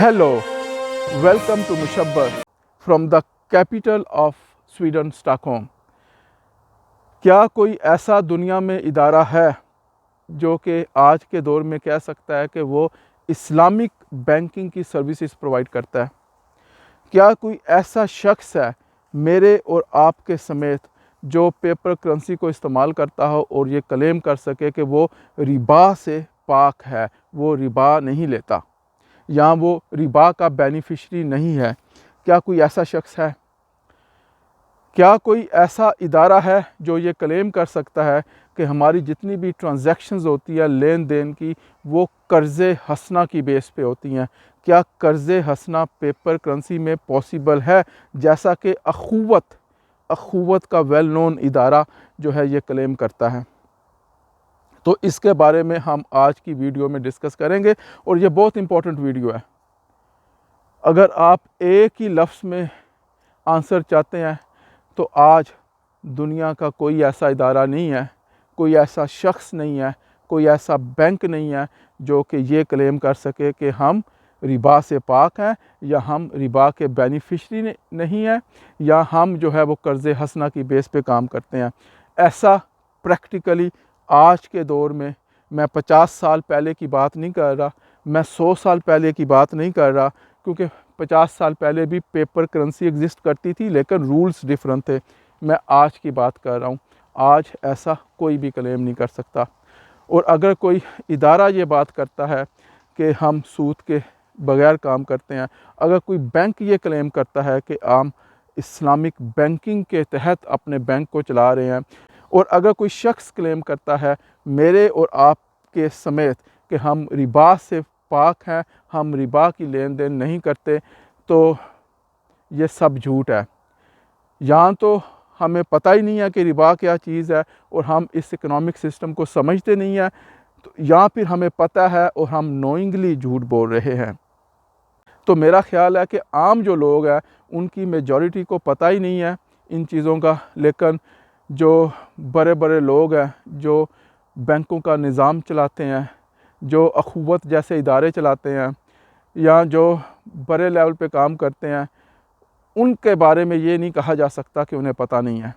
Hello, welcome to Mushabbar from the capital of Sweden, Stockholm. क्या कोई ऐसा दुनिया में इदारा है जो कि आज के दौर में कह सकता है कि वो इस्लामिक बैंकिंग की सर्विसेज प्रोवाइड करता है? क्या कोई ऐसा शख्स है मेरे और आपके समेत जो पेपर करेंसी को इस्तेमाल करता हो और ये क्लेम कर सके कि वो रिबा से पाक है, वो रिबा नहीं लेता या वो रिबा का बेनिफिशरी नहीं है? क्या कोई ऐसा शख्स है? क्या कोई ऐसा इदारा है जो ये क्लेम कर सकता है कि हमारी जितनी भी ट्रांजैक्शंस होती है लेन देन की, वो कर्ज़े हसना की बेस पे होती हैं? क्या कर्ज़े हसना पेपर करेंसी में पॉसिबल है, जैसा कि अखुवत का वेल नोन इदारा जो है ये क्लेम करता है? तो इसके बारे में हम आज की वीडियो में डिस्कस करेंगे और ये बहुत इंपॉर्टेंट वीडियो है। अगर आप एक ही लफ्ज़ में आंसर चाहते हैं तो आज दुनिया का कोई ऐसा इदारा नहीं है, कोई ऐसा शख्स नहीं है, कोई ऐसा बैंक नहीं है जो कि ये क्लेम कर सके कि हम रिबा से पाक हैं, या हम रिबा के बेनिफिशरी नहीं हैं, या हम जो है वो कर्ज़े हसना की बेस पे काम करते हैं। ऐसा प्रैक्टिकली आज के दौर में, मैं 50 साल पहले की बात नहीं कर रहा, मैं 100 साल पहले की बात नहीं कर रहा, क्योंकि 50 साल पहले भी पेपर करेंसी एग्जिस्ट करती थी लेकिन रूल्स डिफरेंट थे। मैं आज की बात कर रहा हूँ। आज ऐसा कोई भी क्लेम नहीं कर सकता। और अगर कोई इदारा ये बात करता है कि हम सूद के बगैर काम करते हैं, अगर कोई बैंक ये क्लेम करता है कि हम इस्लामिक बैंकिंग के तहत अपने बैंक को चला रहे हैं, और अगर कोई शख्स क्लेम करता है मेरे और आपके समेत कि हम रिबा से पाक हैं, हम रिबा की लेन देन नहीं करते, तो ये सब झूठ है। या तो हमें पता ही नहीं है कि रिबा क्या चीज़ है और हम इस इकोनॉमिक सिस्टम को समझते नहीं हैं, तो या फिर हमें पता है और हम नोइंगली झूठ बोल रहे हैं। तो मेरा ख़्याल है कि आम जो लोग हैं उनकी मेजॉरिटी को पता ही नहीं है इन चीज़ों का, लेकिन जो बड़े बड़े लोग हैं जो बैंकों का निज़ाम चलाते हैं, जो अखुवत जैसे इदारे चलाते हैं, या जो बड़े लेवल पे काम करते हैं, उनके बारे में ये नहीं कहा जा सकता कि उन्हें पता नहीं है।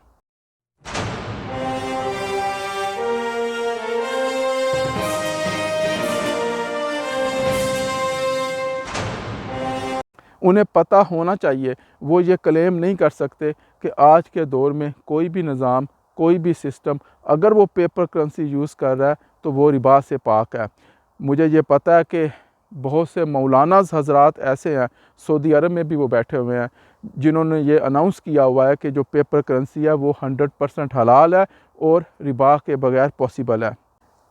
उन्हें पता होना चाहिए। वो ये क्लेम नहीं कर सकते कि आज के दौर में कोई भी निज़ाम, कोई भी सिस्टम अगर वो पेपर करेंसी यूज़ कर रहा है तो वो रिबा से पाक है। मुझे ये पता है कि बहुत से मौलानाज़ हज़रात ऐसे हैं, सऊदी अरब में भी वो बैठे हुए हैं, जिन्होंने ये अनाउंस किया हुआ है कि जो पेपर करेंसी है वो 100% हलाल है और रिबा के बगैर पॉसिबल है।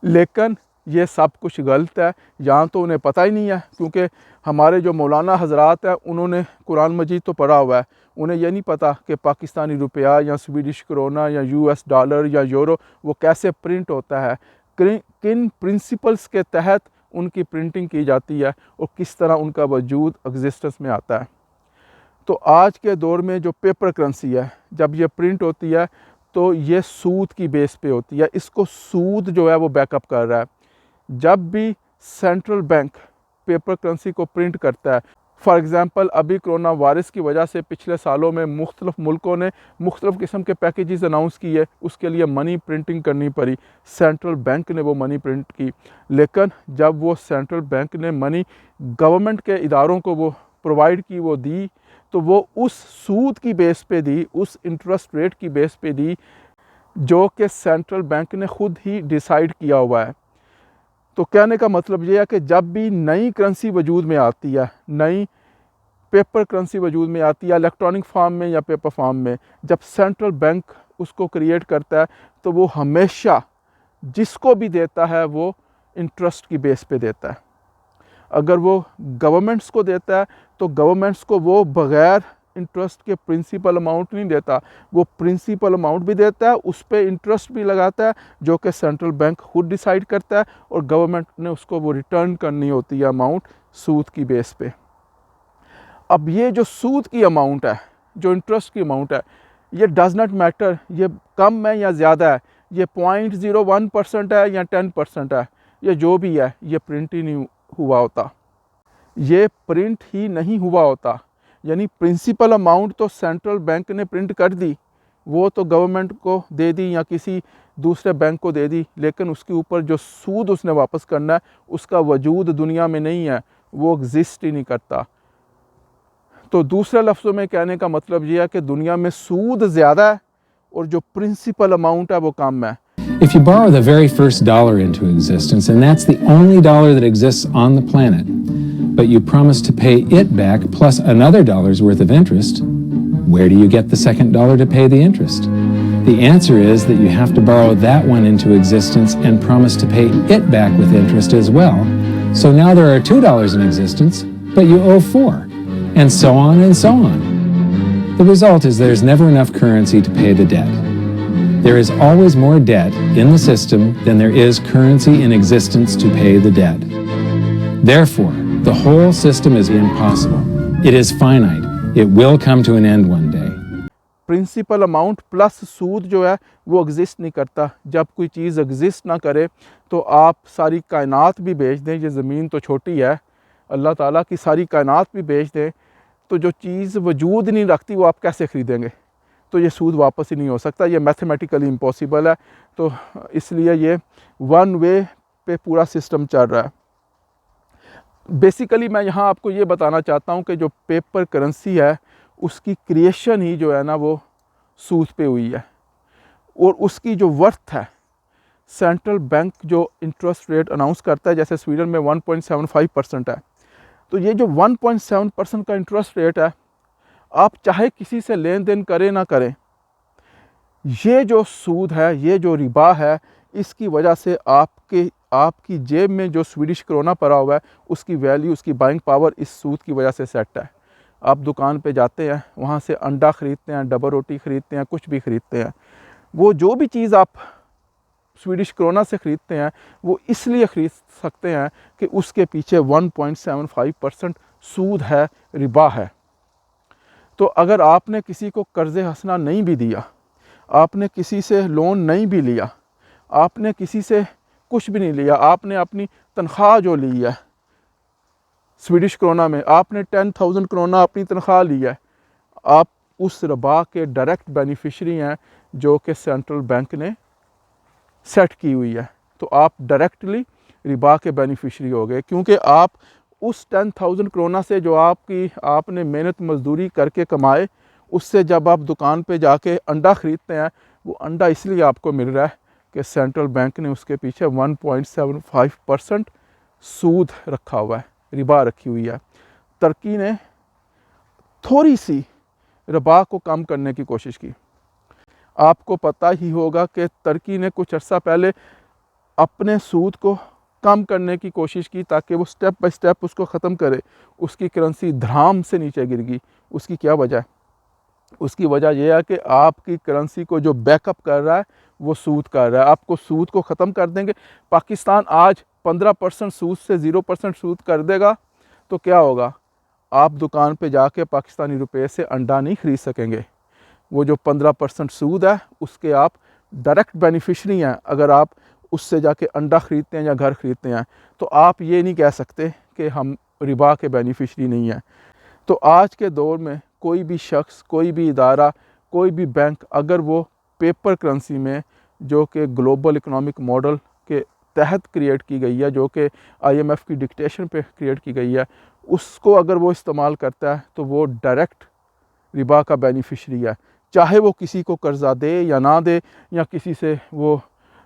लेकिन ये सब कुछ गलत है, या तो उन्हें पता ही नहीं है, क्योंकि हमारे जो मौलाना हज़रात हैं उन्होंने कुरान मजीद तो पढ़ा हुआ है, उन्हें यह नहीं पता कि पाकिस्तानी रुपया या स्वीडिश करोना या US डॉलर या यूरो वो कैसे प्रिंट होता है, किन प्रिंसिपल्स के तहत उनकी प्रिंटिंग की जाती है और किस तरह उनका वजूद एग्जिस्टेंस में आता है। तो आज के दौर में जो पेपर करेंसी है, जब ये प्रिंट होती है तो ये सूद की बेस पे होती है, इसको सूद जो है वो बैकअप कर रहा है। जब भी सेंट्रल बैंक पेपर करेंसी को प्रिंट करता है, फॉर एग्ज़ाम्पल अभी कोरोना वायरस की वजह से पिछले सालों में मुख्तलिफ़ मुल्कों ने मुख्तलिफ़ किस्म के पैकेजेस अनाउंस किए, उसके लिए मनी प्रिंटिंग करनी पड़ी, सेंट्रल बैंक ने वो मनी प्रिंट की। लेकिन जब वो सेंट्रल बैंक ने मनी गवर्नमेंट के इदारों को वो प्रोवाइड की, वो दी, तो वो उस सूद की बेस पे दी, उस इंटरेस्ट रेट की बेस पे दी जो कि सेंट्रल बैंक ने ख़ुद ही डिसाइड किया हुआ है। तो कहने का मतलब ये है कि जब भी नई करेंसी वजूद में आती है, नई पेपर करेंसी वजूद में आती है, इलेक्ट्रॉनिक फॉर्म में या पेपर फॉर्म में, जब सेंट्रल बैंक उसको क्रिएट करता है तो वो हमेशा जिसको भी देता है वो इंटरेस्ट की बेस पे देता है। अगर वो गवर्नमेंट्स को देता है तो गवर्नमेंट्स को वो बग़ैर इंटरेस्ट के प्रिंसिपल अमाउंट नहीं देता, वो प्रिंसिपल अमाउंट भी देता है, उस पर इंटरेस्ट भी लगाता है, जो कि सेंट्रल बैंक खुद डिसाइड करता है, और गवर्नमेंट ने उसको वो रिटर्न करनी होती है अमाउंट सूद की बेस पे। अब ये जो सूद की अमाउंट है, जो इंटरेस्ट की अमाउंट है, ये डज़ नॉट मैटर ये कम है या ज़्यादा है, ये 0.01% है या 10% है, ये जो भी है, ये प्रिंट ही नहीं हुआ होता। ये प्रिंट ही नहीं हुआ होता। यानी प्रिंसिपल अमाउंट तो सेंट्रल बैंक ने प्रिंट कर दी, वो तो गवर्नमेंट को दे दी या किसी दूसरे बैंक को दे दी, लेकिन उसके ऊपर जो सूद उसने वापस करना है उसका वजूद दुनिया में नहीं है, वो एग्जिस्ट ही नहीं करता। तो दूसरे लफ्ज़ों में कहने का मतलब ये है कि दुनिया में सूद ज़्यादा है और जो प्रिंसिपल अमाउंट है वो कम है। If you borrow the very first dollar into existence, and that's the only dollar that exists on the planet, but you promise to pay it back plus another dollar's worth of interest, where do you get the second dollar to pay the interest? The answer is that you have to borrow that one into existence and promise to pay it back with interest as well. So now there are $2 in existence, but you owe 4, and so on and so on. The result is there's never enough currency to pay the debt. There is always more debt in the system than there is currency in existence to pay the debt. Therefore, the whole system is impossible. It is finite. It will come to an end one day. Principal amount plus सूद जो है वो exist नहीं करता। जब कोई चीज़ exist ना करे तो आप सारी कायनात भी बेच दें, ये ज़मीन तो छोटी है, अल्लाह ताला की सारी कायनात भी बेच दें, तो जो चीज़ वजूद नहीं रखती वो आप कैसे ख़रीदेंगे? तो ये सूद वापस ही नहीं हो सकता, ये मैथमेटिकली इम्पॉसिबल है। तो इसलिए ये वन वे पे पूरा सिस्टम चल रहा है। बेसिकली मैं यहाँ आपको ये बताना चाहता हूँ कि जो पेपर करेंसी है उसकी क्रिएशन ही जो है ना वो सूद पे हुई है, और उसकी जो वर्थ है, सेंट्रल बैंक जो इंटरेस्ट रेट अनाउंस करता है, जैसे स्वीडन में 1.75% है, तो ये जो 1.7% का इंटरेस्ट रेट है, आप चाहे किसी से लेन देन करें ना करें, ये जो सूद है, ये जो रिबा है, इसकी वजह से आपकी जेब में जो स्वीडिश क्रोना पड़ा हुआ है उसकी वैल्यू, उसकी बाइंग पावर इस सूद की वजह से सेट है। आप दुकान पे जाते हैं, वहाँ से अंडा ख़रीदते हैं, डबल रोटी ख़रीदते हैं, कुछ भी ख़रीदते हैं, वो जो भी चीज़ आप स्वीडिश क्रोना से ख़रीदते हैं वो इसलिए ख़रीद सकते हैं कि उसके पीछे 1.75% सूद है, रिबा है। तो अगर आपने किसी को कर्ज़े हसना नहीं भी दिया, आपने किसी से लोन नहीं भी लिया, आपने किसी से कुछ भी नहीं लिया, आपने अपनी तनख्वाह जो ली है स्वीडिश क्रोना में, आपने 10,000 क्रोना अपनी तनख्वाह ली है, आप उस रिबा के डायरेक्ट बेनिफिशरी हैं जो कि सेंट्रल बैंक ने सेट की हुई है। तो आप डायरेक्टली रिबा के बेनिफिशरी हो गए, क्योंकि आप उस 10,000 क्रोना से जो आपने मेहनत मजदूरी करके कमाए, उससे जब आप दुकान पे जाके अंडा ख़रीदते हैं, वो अंडा इसलिए आपको मिल रहा है कि सेंट्रल बैंक ने उसके पीछे 1.75% सूद रखा हुआ है, रिबा रखी हुई है। तुर्की ने थोड़ी सी रिबा को कम करने की कोशिश की। आपको पता ही होगा कि तुर्की ने कुछ अर्सा पहले अपने सूद को कम करने की कोशिश की ताकि वो स्टेप बाय स्टेप उसको ख़त्म करे। उसकी करेंसी धड़ाम से नीचे गिर गई। उसकी क्या वजह है? उसकी वजह यह है कि आपकी करेंसी को जो बैकअप कर रहा है वो सूद कर रहा है। आपको सूद को ख़त्म कर देंगे। पाकिस्तान आज 15% सूद से 0% सूद कर देगा तो क्या होगा? आप दुकान पे जाके पाकिस्तानी रुपए से अंडा नहीं ख़रीद सकेंगे। वो जो 15% सूद है उसके आप डायरेक्ट बेनिफिशरी हैं। अगर आप उससे जाके अंडा ख़रीदते हैं या घर ख़रीदते हैं तो आप ये नहीं कह सकते कि हम रिबा के बेनिफिशरी नहीं हैं। तो आज के दौर में कोई भी शख्स, कोई भी इदारा, कोई भी बैंक अगर वो पेपर करेंसी में जो कि ग्लोबल इकोनॉमिक मॉडल के तहत क्रिएट की गई है, जो कि IMF की डिक्टेशन पे क्रिएट की गई है, उसको अगर वो इस्तेमाल करता है तो वो डायरेक्ट रिबा का बेनिफिशरी है। चाहे वो किसी को कर्जा दे या ना दे, या किसी से वो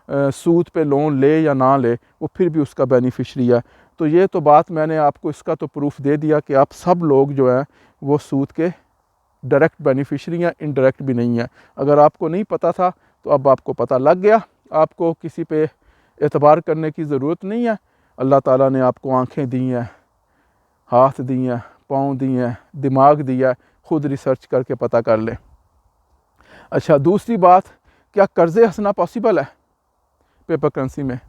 सूद पे लोन ले या ना ले, वो फिर भी उसका बेनिफिशरी है। तो ये तो बात मैंने आपको इसका तो प्रूफ दे दिया कि आप सब लोग जो हैं वो सूद के डायरेक्ट बेनिफिशरी हैं, इनडायरेक्ट भी नहीं है। अगर आपको नहीं पता था तो अब आपको पता लग गया। आपको किसी पे एतबार करने की ज़रूरत नहीं है। अल्लाह ताला ने आपको आँखें दी हैं, हाथ दिए हैं, पाँव दिए हैं, दिमाग दिया है, ख़ुद रिसर्च करके पता कर लें। अच्छा, दूसरी बात, क्या कर्ज़े हंसना पॉसिबल है पेपर करेंसी में?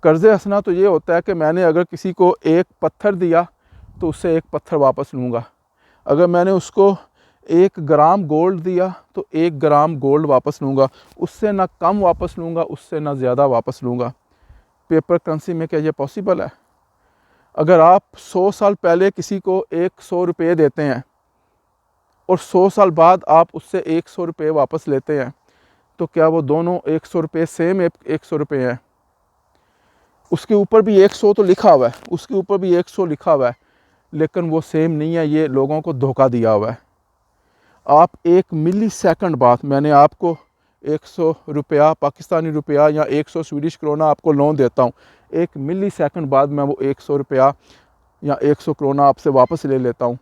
कर्ज़े हंसना तो ये होता है कि मैंने अगर किसी को एक पत्थर दिया तो उससे एक पत्थर वापस लूँगा। अगर मैंने उसको 1 ग्राम गोल्ड दिया तो 1 ग्राम गोल्ड वापस लूँगा। उससे ना कम वापस लूँगा, उससे ना ज़्यादा वापस लूँगा। पेपर करेंसी में क्या ये पॉसिबल है? अगर आप 100 साल पहले किसी को 100 रुपये देते हैं और 100 साल बाद आप उससे 100 रुपये वापस लेते हैं, तो क्या वो दोनों 100 रुपये सेम 100 रुपये हैं? उसके ऊपर भी 100 तो लिखा हुआ है, उसके ऊपर भी 100 लिखा हुआ है, लेकिन वो सेम नहीं है। ये लोगों को धोखा दिया हुआ है। आप 1 मिली सेकंड बाद, मैंने आपको 100 रुपया पाकिस्तानी रुपया या 100 स्वीडिश क्रोना आपको लोन देता हूँ, 1 मिली सेकंड बाद मैं वो 100 रुपया या 100 क्रोना आपसे वापस ले लेता हूँ।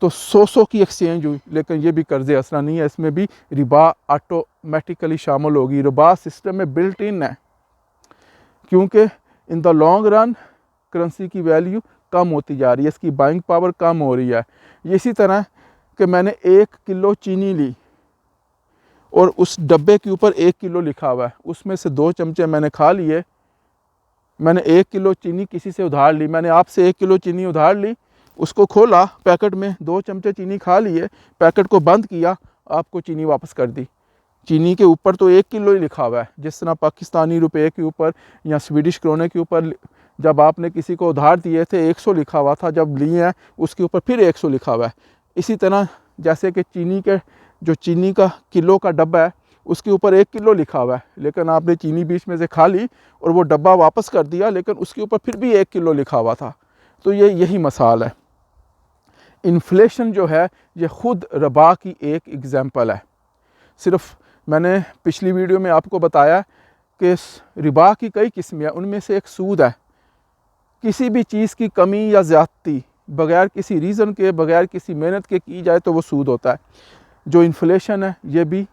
तो 100 की एक्सचेंज हुई, लेकिन ये भी कर्ज़ हसना नहीं है, इसमें भी रिबा ऑटोमेटिकली शामिल होगी। रिबा सिस्टम में बिल्ट इन है, क्योंकि in the long run currency की वैल्यू कम होती जा रही है, इसकी बाइंग पावर कम हो रही है। ये इसी तरह कि मैंने 1 किलो चीनी ली और उस डब्बे के ऊपर 1 किलो लिखा हुआ है, उसमें से 2 चमचे मैंने खा लिए। मैंने 1 किलो चीनी किसी से उधार ली, मैंने आपसे 1 किलो चीनी उधार ली, उसको खोला, पैकेट में 2 चमचे चीनी खा लिए, पैकेट को बंद किया, आपको चीनी वापस कर दी। चीनी के ऊपर तो 1 किलो ही लिखा हुआ है, जिस तरह पाकिस्तानी रुपए के ऊपर या स्वीडिश क्रोने के ऊपर जब आपने किसी को उधार दिए थे 100 लिखा हुआ था, जब लिए हैं उसके ऊपर फिर 100 लिखा हुआ है। इसी तरह जैसे कि चीनी का किलो का डब्बा है, उसके ऊपर 1 किलो लिखा हुआ है, लेकिन आपने चीनी बीच में से खा ली और वो डब्बा वापस कर दिया, लेकिन उसके ऊपर फिर भी 1 किलो लिखा हुआ था। तो यही मसाल है। इन्फ्लेशन जो है ये ख़ुद रबा की एक एग्जाम्पल है। सिर्फ मैंने पिछली वीडियो में आपको बताया कि रिबा की कई किस्में हैं, उनमें से एक सूद है। किसी भी चीज़ की कमी या ज़्यादती बग़ैर किसी रीज़न के, बग़ैर किसी मेहनत के की जाए तो वो सूद होता है। जो इन्फ्लेशन है ये भी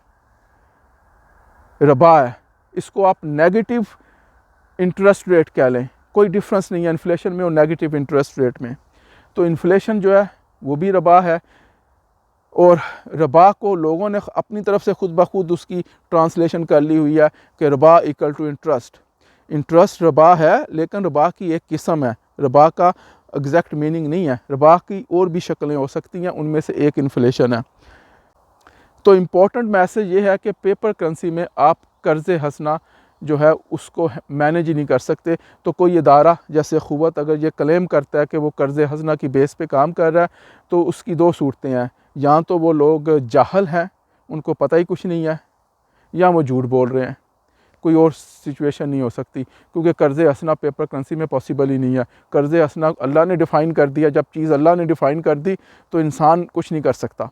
रबा है। इसको आप नेगेटिव इंटरेस्ट रेट कह लें, कोई डिफरेंस नहीं है इन्फ्लेशन में और नेगेटिव इंटरेस्ट रेट में। तो इन्फ्लेशन जो है वो भी रबा है, और रबा को लोगों ने अपनी तरफ से खुद ब खुद उसकी ट्रांसलेशन कर ली हुई है कि रबा इक्वल टू इंटरेस्ट। इंटरेस्ट रबा है, लेकिन रबा की एक किस्म है, रबा का एग्जैक्ट मीनिंग नहीं है। रबा की और भी शक्लें हो सकती हैं, उनमें से एक इन्फ्लेशन है। तो इम्पोर्टेंट मैसेज ये है कि पेपर करेंसी में आप कर्ज़ हसना जो है उसको मैनेज ही नहीं कर सकते। तो कोई इदारा जैसे ख़ुव्वत अगर ये क्लेम करता है कि वो कर्ज़ हसना की बेस पे काम कर रहा है, तो उसकी 2 सूरतें हैं। या तो वो लोग जाहल हैं, उनको पता ही कुछ नहीं है, या वो झूठ बोल रहे हैं। कोई और सिचुएशन नहीं हो सकती, क्योंकि कर्ज़ हसना पेपर करेंसी में पॉसिबल ही नहीं है। कर्ज़ हसना अल्लाह ने डिफ़ाइन कर दिया, जब चीज़ अल्लाह ने डिफ़ाइन कर दी तो इंसान कुछ नहीं कर सकता।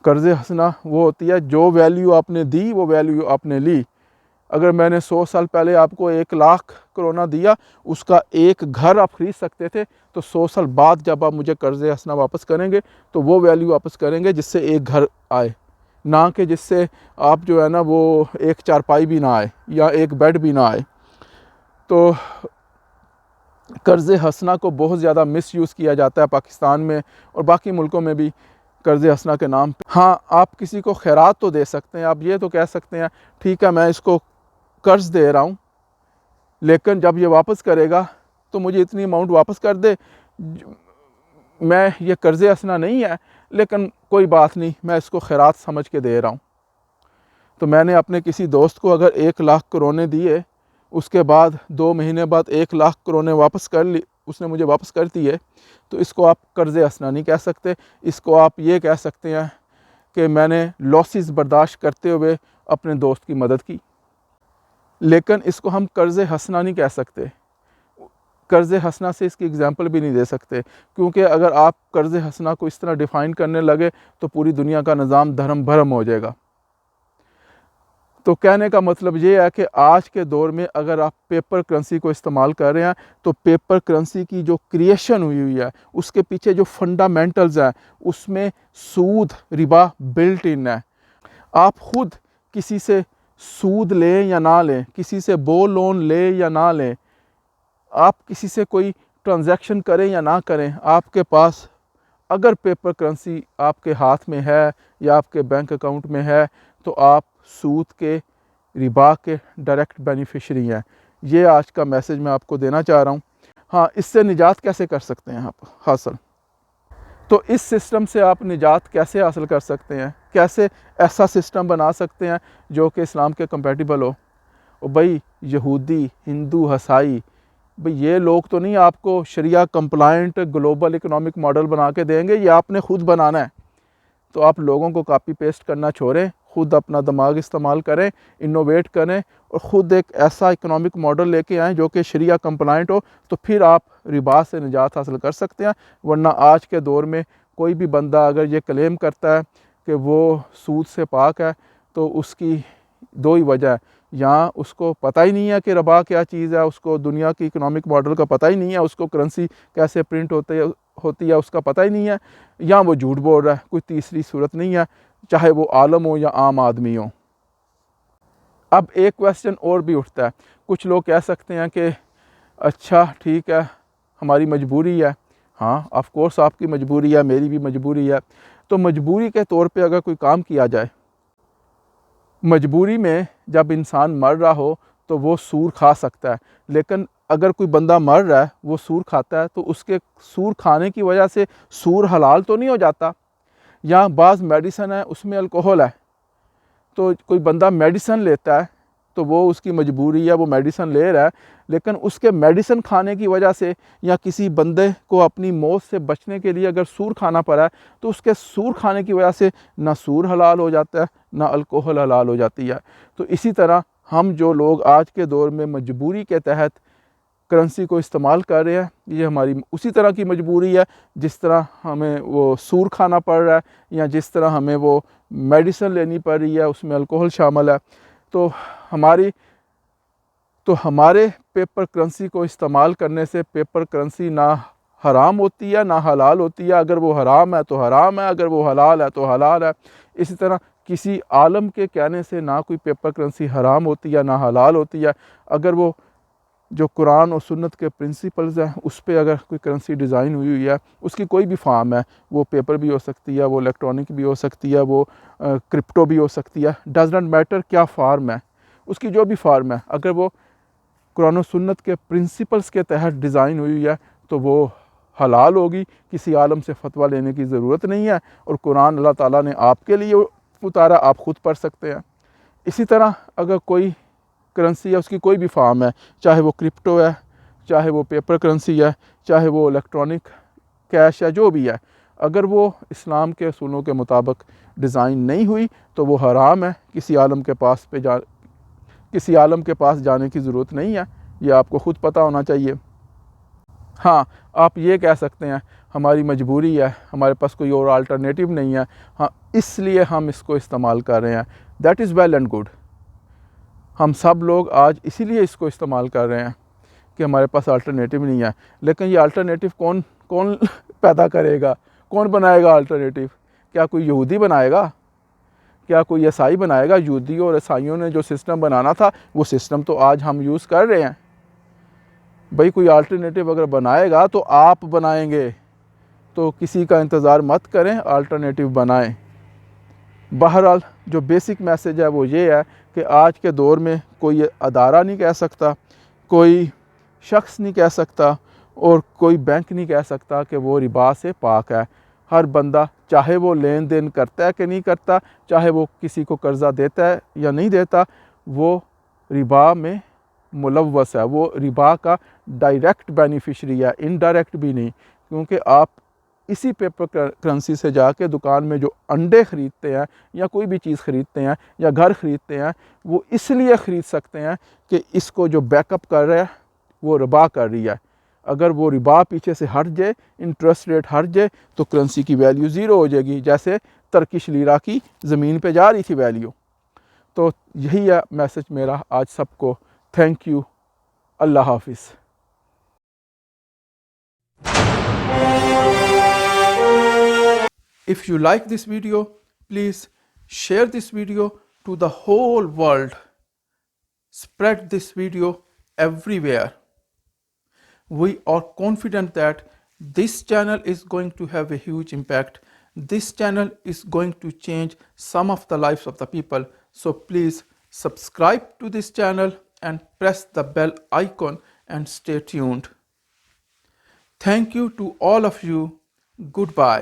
कर्ज़ हसना वो होती है जो वैल्यू आपने दी वो वैल्यू आपने ली। अगर मैंने 100 साल पहले आपको 1 लाख क्रोना दिया, उसका एक घर आप ख़रीद सकते थे, तो 100 साल बाद जब आप मुझे कर्ज़ हसना वापस करेंगे तो वो वैल्यू वापस करेंगे जिससे एक घर आए, ना कि जिससे आप जो है ना वो एक चारपाई भी ना आए या एक बेड भी ना आए। तो कर्ज़ हसना को बहुत ज़्यादा मिसयूज़ किया जाता है पाकिस्तान में और बाकी मुल्कों में भी कर्ज़ हसना के नाम पे। हाँ, आप किसी को खैरात तो दे सकते हैं, आप ये तो कह सकते हैं ठीक है मैं इसको कर्ज़ दे रहा हूँ, लेकिन जब ये वापस करेगा तो मुझे इतनी अमाउंट वापस कर दे। मैं ये कर्ज़ हसना नहीं है, लेकिन कोई बात नहीं, मैं इसको खैरात समझ के दे रहा हूँ। तो मैंने अपने किसी दोस्त को अगर 1 लाख क्रोने दिए, उसके बाद 2 महीने बाद 1 लाख क्रोने वापस कर ली, उसने मुझे वापस कर दिए, तो इसको आप कर्ज़ हसना नहीं कह सकते। इसको आप ये कह सकते हैं कि मैंने लॉसेस बर्दाश्त करते हुए अपने दोस्त की मदद की, लेकिन इसको हम कर्ज़ हसना नहीं कह सकते। कर्ज़ हसना से इसकी एग्जांपल भी नहीं दे सकते, क्योंकि अगर आप कर्ज़ हसना को इस तरह डिफ़ाइन करने लगे तो पूरी दुनिया का निज़ाम धर्म भरम हो जाएगा। तो कहने का मतलब ये है कि आज के दौर में अगर आप पेपर करेंसी को इस्तेमाल कर रहे हैं, तो पेपर करेंसी की जो क्रिएशन हुई है उसके पीछे जो फंडामेंटल्स हैं उसमें सूद रिबा बिल्ट इन है। आप ख़ुद किसी से सूद लें या ना लें, किसी से बो लोन लें या ना लें, आप किसी से कोई ट्रांजैक्शन करें या ना करें, आपके पास अगर पेपर करेंसी आपके हाथ में है या आपके बैंक अकाउंट में है, तो आप सूद के रिबा के डायरेक्ट बेनिफिशरी हैं। ये आज का मैसेज मैं आपको देना चाह रहा हूँ। हाँ, इससे निजात कैसे कर सकते हैं आप हासिल? तो इस सिस्टम से आप निजात कैसे हासिल कर सकते हैं, कैसे ऐसा सिस्टम बना सकते हैं जो कि इस्लाम के कंपैटिबल हो? और भाई यहूदी, हिंदू, ईसाई भाई ये लोग तो नहीं आपको शरिया कंप्लाइंट ग्लोबल इकोनॉमिक मॉडल बना के देंगे, ये आपने ख़ुद बनाना है। तो आप लोगों को कॉपी पेस्ट करना छोड़ें, ख़ुद अपना दिमाग इस्तेमाल करें, इनोवेट करें और ख़ुद एक ऐसा इकोनॉमिक मॉडल लेके आएँ जो कि शरिया कंप्लाइंट हो, तो फिर आप रिबा से निजात हासिल कर सकते हैं। वरना आज के दौर में कोई भी बंदा अगर ये क्लेम करता है कि वो सूद से पाक है, तो उसकी दो ही वजह है, या उसको पता ही नहीं है कि रिबा क्या चीज़ है, उसको दुनिया की इकोनॉमिक मॉडल का पता ही नहीं है, उसको करेंसी कैसे प्रिंट होती है उसका पता ही नहीं है, या वो झूठ बोल रहा है। कोई तीसरी सूरत नहीं है, चाहे वो आलम हो या आम आदमी हो। अब एक क्वेश्चन और भी उठता है, कुछ लोग कह सकते हैं कि अच्छा ठीक है हमारी मजबूरी है। हाँ ऑफ कोर्स आपकी मजबूरी है, मेरी भी मजबूरी है। तो मजबूरी के तौर पे अगर कोई काम किया जाए, मजबूरी में जब इंसान मर रहा हो तो वो सूर खा सकता है, लेकिन अगर कोई बंदा मर रहा है वो सूर खाता है तो उसके सूर खाने की वजह से सूर हलाल तो नहीं हो जाता। या बाज़ मेडिसन है उसमें अल्कोहल है, तो कोई बंदा मेडिसन लेता है तो वो उसकी मजबूरी है, वो मेडिसन ले रहा है, लेकिन उसके मेडिसन खाने की वजह से या किसी बंदे को अपनी मौत से बचने के लिए अगर सूर खाना पड़ा है तो उसके सूर खाने की वजह से ना सूर हलाल हो जाता है ना अल्कोहल हलाल हो जाती है। तो इसी तरह हम जो लोग आज के दौर में मजबूरी के तहत करेंसी को इस्तेमाल कर रहे हैं, ये हमारी उसी तरह की मजबूरी है जिस तरह हमें वो सूर खाना पड़ रहा है या जिस तरह हमें वो मेडिसिन लेनी पड़ रही है, उसमें अल्कोहल शामिल है। तो हमारे पेपर करेंसी को इस्तेमाल करने से पेपर करेंसी ना हराम होती है ना हलाल होती है। अगर वो हराम है तो हराम है, अगर वो हलाल है तो हलाल है। इसी तरह किसी आलम के कहने से ना कोई पेपर करेंसी हराम होती है ना हलाल होती है। अगर वो जो कुरान और सुन्नत के प्रिंसिपल्स हैं उस पर अगर कोई करेंसी डिज़ाइन हुई है, उसकी कोई भी फार्म है, वो पेपर भी हो सकती है, वो इलेक्ट्रॉनिक भी हो सकती है, वो क्रिप्टो भी हो सकती है, डज नॉट मैटर क्या फार्म है, उसकी जो भी फार्म है, अगर वो कुरान और सुन्नत के प्रिंसिपल्स के तहत डिज़ाइन हुई है तो वो हलाल होगी। किसी आलम से फतवा लेने की ज़रूरत नहीं है और कुरान अल्लाह ताला ने आपके लिए उतारा, आप ख़ुद पढ़ सकते हैं। इसी तरह अगर कोई करेंसी है, उसकी कोई भी फार्म है, चाहे वो क्रिप्टो है, चाहे वो पेपर करेंसी है, चाहे वो इलेक्ट्रॉनिक कैश है, जो भी है, अगर वो इस्लाम के असूलों के मुताबिक डिज़ाइन नहीं हुई तो वो हराम है। किसी आलम के पास जाने की ज़रूरत नहीं है, ये आपको ख़ुद पता होना चाहिए। हाँ आप ये कह सकते हैं हमारी मजबूरी है, हमारे पास कोई और अल्टरनेटिव नहीं है, हाँ इसलिए हम इसको इस्तेमाल कर रहे हैं, that is well and good. हम सब लोग आज इसीलिए इसको इस्तेमाल कर रहे हैं कि हमारे पास अल्टरनेटिव नहीं है। लेकिन ये अल्टरनेटिव कौन कौन पैदा करेगा, कौन बनाएगा अल्टरनेटिव? क्या कोई यहूदी बनाएगा? क्या कोई ईसाई बनाएगा? यहूदी और ईसाइयों ने जो सिस्टम बनाना था वो सिस्टम तो आज हम यूज़ कर रहे हैं। भाई कोई अल्टरनेटिव अगर बनाएगा तो आप बनाएंगे, तो किसी का इंतज़ार मत करें, अल्टरनेटिव बनाएं। बहरहाल जो बेसिक मैसेज है वो ये है कि आज के दौर में कोई अदारा नहीं कह सकता, कोई शख्स नहीं कह सकता और कोई बैंक नहीं कह सकता कि वो रिबा से पाक है। हर बंदा चाहे वो लेन देन करता है कि नहीं करता, चाहे वो किसी को कर्ज़ा देता है या नहीं देता, वो रिबा में मुलव्वस है, वो रिबा का डायरेक्ट बेनिफिशरी है, इनडायरेक्ट भी नहीं। क्योंकि आप इसी पेपर करेंसी से जाके दुकान में जो अंडे ख़रीदते हैं या कोई भी चीज़ ख़रीदते हैं या घर ख़रीदते हैं, वो इसलिए ख़रीद सकते हैं कि इसको जो बैकअप कर रहा है वो रिबा कर रही है। अगर वो रिबा पीछे से हट जाए, इंटरेस्ट रेट हट जाए, तो करेंसी की वैल्यू ज़ीरो हो जाएगी, जैसे तर्किश लीरा की ज़मीन पे जा रही थी वैल्यू। तो यही है मैसेज मेरा आज सबको। थैंक यू, अल्लाह हाफिज़। If you like this video, please share this video to the whole world. Spread this video everywhere. We are confident that this channel is going to have a huge impact. This channel is going to change some of the lives of the people. So please subscribe to this channel and press the bell icon and stay tuned. Thank you to all of you. Goodbye.